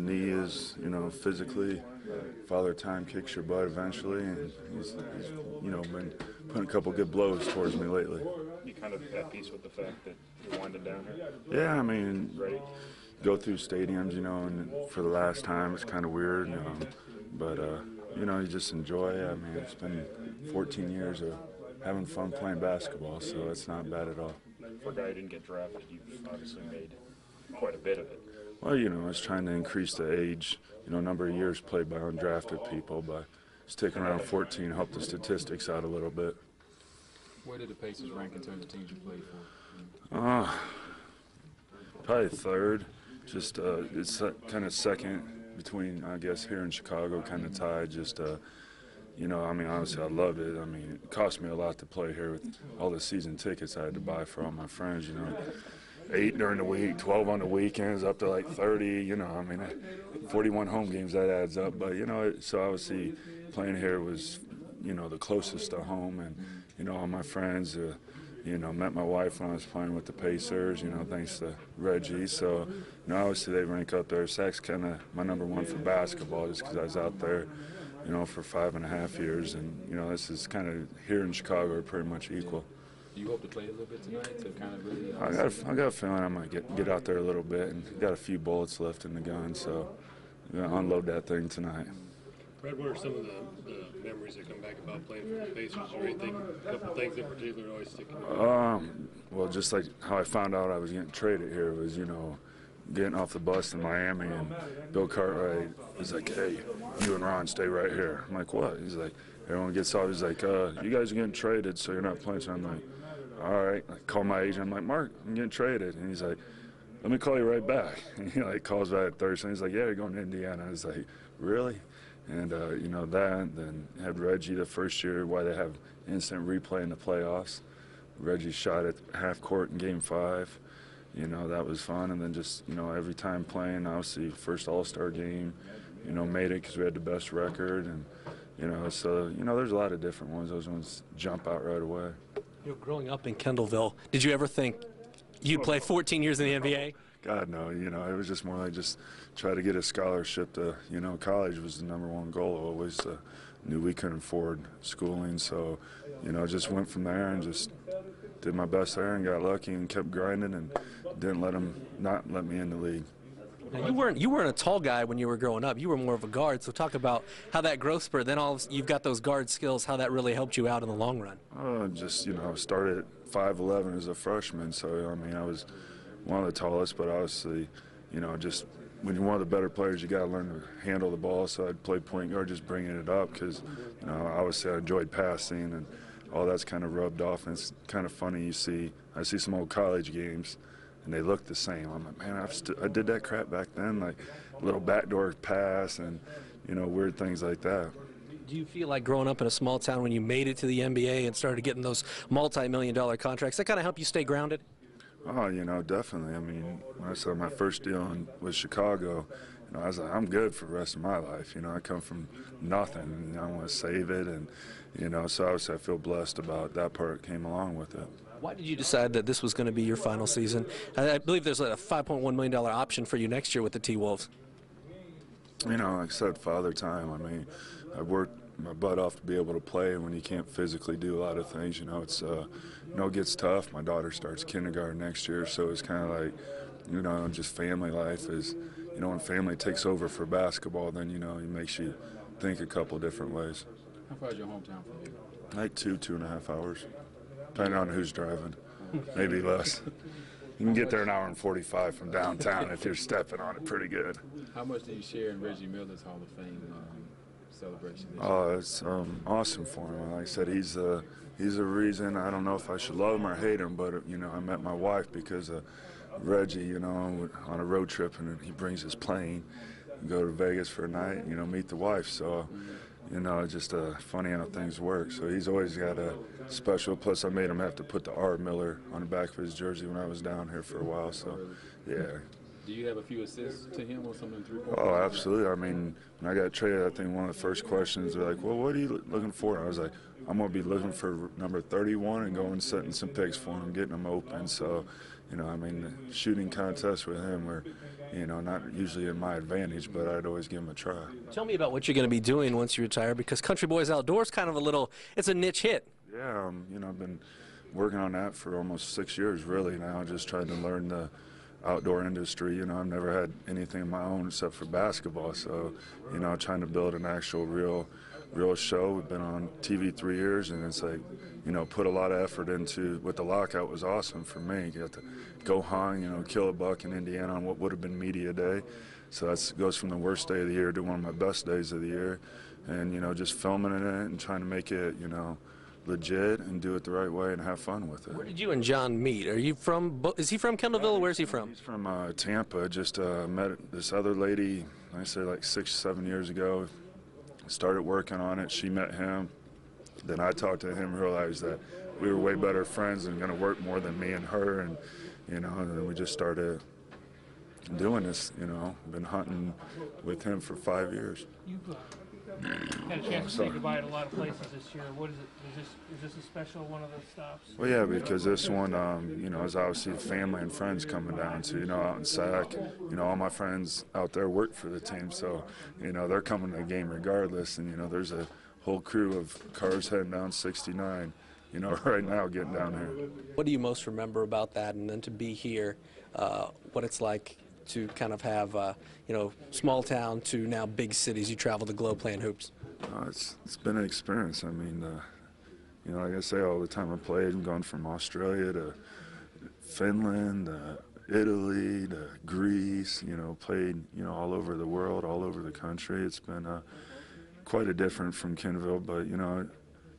knee is, physically, Father Time kicks your butt eventually, and he's been putting a couple good blows towards me lately. You kind of at peace with the fact that you're winding down here? Yeah, I mean, Ready? Go through stadiums, and for the last time, it's kind of weird, but you just enjoy it. I mean, it's been 14 years of having fun playing basketball, so it's not bad at all. For a guy who didn't get drafted, you've obviously made quite a bit of it. Well, I was trying to increase the age, number of years played by undrafted people, by sticking around 14, help the statistics out a little bit. Where did the Pacers rank in terms of teams you played for? Probably third. Just it's kind of second between, I guess, here in Chicago, kind of tied. Just honestly, I loved it. I mean, it cost me a lot to play here with all the season tickets I had to buy for all my friends. 8 during the week, 12 on the weekends, up to like 30. 41 home games, that adds up. But so obviously playing here was, the closest to home, and all my friends. Met my wife when I was playing with the Pacers, thanks to Reggie. So, obviously they rank up there. Sac's kind of my number one for basketball just because I was out there, for 5.5 years. And, this is kind of here in Chicago are pretty much equal. Do you hope to play a little bit tonight to kind of really I got a feeling I might get out there a little bit, and got a few bullets left in the gun, so I'm going to unload that thing tonight. Brad, what are some of the memories that come back about playing for the Pacers, or anything, a couple things in particular always stick in mind? Well, just like how I found out I was getting traded here was, getting off the bus in Miami, and Bill Cartwright was like, "Hey, you and Ron stay right here." I'm like, "What?" He's like, everyone gets off. He's like, "You guys are getting traded, so you're not playing." So I'm like, "All right." I call my agent. I'm like, "Mark, I'm getting traded," and he's like, "Let me call you right back." And he calls back Thursday. He's like, "Yeah, you're going to Indiana." I was like, "Really?" And, that, then had Reggie the first year, why they have instant replay in the playoffs. Reggie shot at half court in Game 5. That was fun. And then just, every time playing, obviously, first All-Star game, made it because we had the best record. And, so, there's a lot of different ones. Those ones jump out right away. Growing up in Kendallville, did you ever think you'd play 14 years in the NBA? God, no. It was just more like just try to get a scholarship to, college was the number one goal. Always knew we couldn't afford schooling, so, just went from there and just did my best there and got lucky and kept grinding and didn't not let me in the league. Now, you weren't a tall guy when you were growing up. You were more of a guard. So talk about how that growth spurt. Then you've got those guard skills. How that really helped you out in the long run. Started at 5'11" as a freshman. So I was one of the tallest, but obviously, just when you're one of the better players, you got to learn to handle the ball. So I'd play point guard, just bringing it up because, obviously I enjoyed passing and all that's kind of rubbed off. And it's kind of funny. I see some old college games, and they look the same. I'm like, man, I did that crap back then, like little backdoor pass and, weird things like that. Do you feel like growing up in a small town when you made it to the NBA and started getting those multi-million-dollar contracts, that kind of helped you stay grounded? Oh, definitely. I mean, when I saw my first deal with Chicago, I was like, I'm good for the rest of my life. I come from nothing, and I want to save it. And, so obviously I feel blessed about that part that came along with it. Why did you decide that this was going to be your final season? I believe there's a $5.1 million option for you next year with the T-Wolves. Like I said, Father Time. I mean, I worked my butt off to be able to play, and when you can't physically do a lot of things, it's it gets tough. My daughter starts kindergarten next year, so it's kind of like, just family life is, when family takes over for basketball, then, it makes you think a couple different ways. How far is your hometown from you? Like 2.5 hours, depending on who's driving, maybe less. You can get there an hour and 45 from downtown if you're stepping on it pretty good. How much do you share in Reggie Miller's Hall of Fame celebration this year? Oh, it's awesome for him. Like I said, he's a reason. I don't know if I should love him or hate him, but I met my wife because of Reggie. On a road trip, and he brings his plane, go to Vegas for a night. Meet the wife. So, it's just funny how things work. So he's always got a special. Plus, I made him have to put the R. Miller on the back of his jersey when I was down here for a while. So, yeah. Do you have a few assists to him or something? Oh, absolutely. I mean, when I got traded, I think one of the first questions were like, well, what are you looking for? And I was like, I'm going to be looking for number 31 and going setting some picks for him, getting them open. So, the shooting contest with him were, you know, not usually in my advantage, but I'd always give them a try. Tell me about what you're going to be doing once you retire, because Country Boys Outdoors kind of it's a niche hit. Yeah, you know, I've been working on that for almost 6 years, really, now, just trying to learn the outdoor industry. You know, I've never had anything of my own except for basketball, so, you know, trying to build an actual real show. We've been on TV 3 years, and it's like, you know, put a lot of effort into, with the lockout was awesome for me. You got to go hunt, you know, kill a buck in Indiana on what would have been media day. So that goes from the worst day of the year to one of my best days of the year. And, you know, just filming it and trying to make it, you know, legit and do it the right way and have fun with it. Where did you and John meet? Are you from, is he from Kendallville? Where's he from? He's from Tampa. Just met this other lady, I say like 6, 7 years ago. Started working on it. She met him. Then I talked to him, realized that we were way better friends and going to work more than me and her. And, you know, and then we just started doing this, you know. Been hunting with him for 5 years. Had a chance to say goodbye at a lot of places this year. What is it? Is this a special one of those stops? Well, yeah, because this one, you know, is obviously family and friends coming down to, you know, out in Sac. You know, all my friends out there work for the team, so, you know, they're coming to the game regardless. And, you know, there's a whole crew of cars heading down 69, you know, right now getting down here. What do you most remember about that, and then to be here, what it's like to kind of have, you know, small town to now big cities? You travel the globe playing hoops. It's been an experience. I mean, you know, like I say all the time, I played and gone from Australia to Finland, Italy to Greece, you know, played, you know, all over the world, all over the country. It's been quite a different from Kenville, but, you know,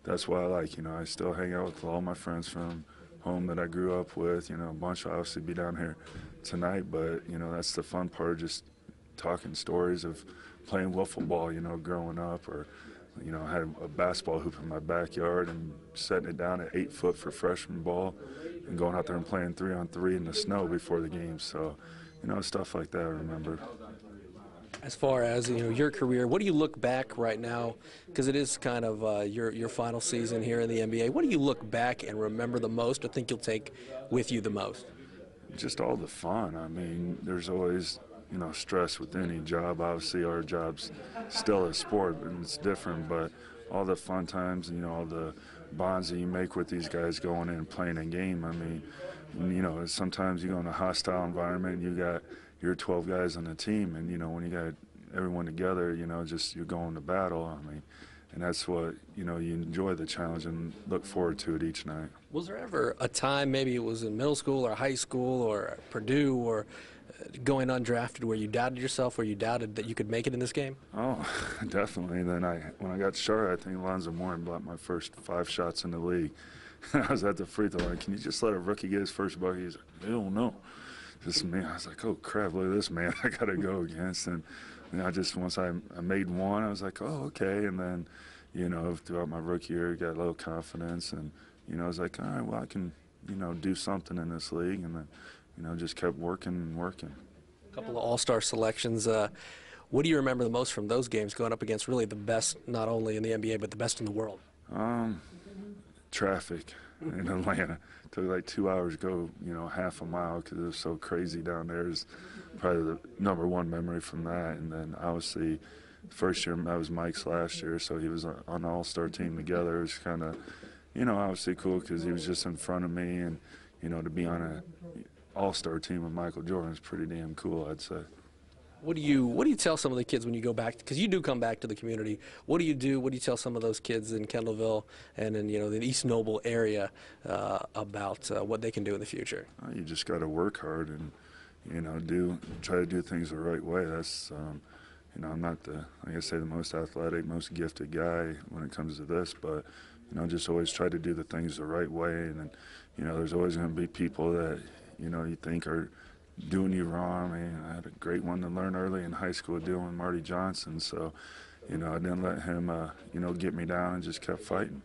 that's why I like, you know, I still hang out with all my friends from home that I grew up with. You know, a bunch will obviously be down here tonight, but, you know, that's the fun part, just talking stories of playing wiffle ball, you know, growing up, or, you know, I had a basketball hoop in my backyard and setting it down at 8 foot for freshman ball and going out there and playing 3-on-3 in the snow before the game. So, you know, stuff like that I remember. As far as, you know, your career, what do you look back right now, because it is kind of your final season here in the NBA, what do you look back and remember the most, or think you'll take with you the most? Just all the fun. I mean, there's always, you know, stress with any job. Obviously, our job's still a sport, and it's different, but all the fun times, you know, all the bonds that you make with these guys going in and playing a game. I mean, you know, sometimes you go in a hostile environment, you got your 12 guys on the team, and, you know, when you got everyone together, you know, just you're going to battle. I mean, and that's what, you know, you enjoy the challenge and look forward to it each night. Was there ever a time, maybe it was in middle school or high school or Purdue or going undrafted, where you doubted yourself, where you doubted that you could make it in this game? Oh, definitely. Then when I got Charlotte, I think Lonzo Moore blocked my first 5 shots in the league. I was at the free throw line. Can you just let a rookie get his first bucket? He's like, hell no. Just me. I was like, oh crap, look at this man I got to go against. And you know, I just, once I made one, I was like, oh, okay. And then, you know, throughout my rookie year, got a little confidence. And, you know, I was like, all right, well, I can, you know, do something in this league. And then, you know, just kept working and working. A couple of all-star selections. What do you remember the most from those games, going up against really the best, not only in the NBA, but the best in the world? Traffic in Atlanta. Took like 2 hours to go, you know, half a mile because it was so crazy down there. Is probably the #1 memory from that. And then obviously, first year that was Mike's last year, so he was on the All-Star team together. It was kind of, you know, obviously cool because he was just in front of me, and, you know, to be on an All-Star team with Michael Jordan is pretty damn cool, I'd say. What do you tell some of the kids when you go back, because you do come back to the community? What do you do? What do you tell some of those kids in Kendallville and in, you know, the East Noble area about what they can do in the future? You just got to work hard and, you know, try to do things the right way. That's, you know, I'm not the, like I say, the most athletic, most gifted guy when it comes to this, but, you know, just always try to do the things the right way. And then, you know, there's always going to be people that, you know, you think are doing you wrong. I mean, I had a great one to learn early in high school dealing with Marty Johnson, so, you know, I didn't let him, you know, get me down and just kept fighting.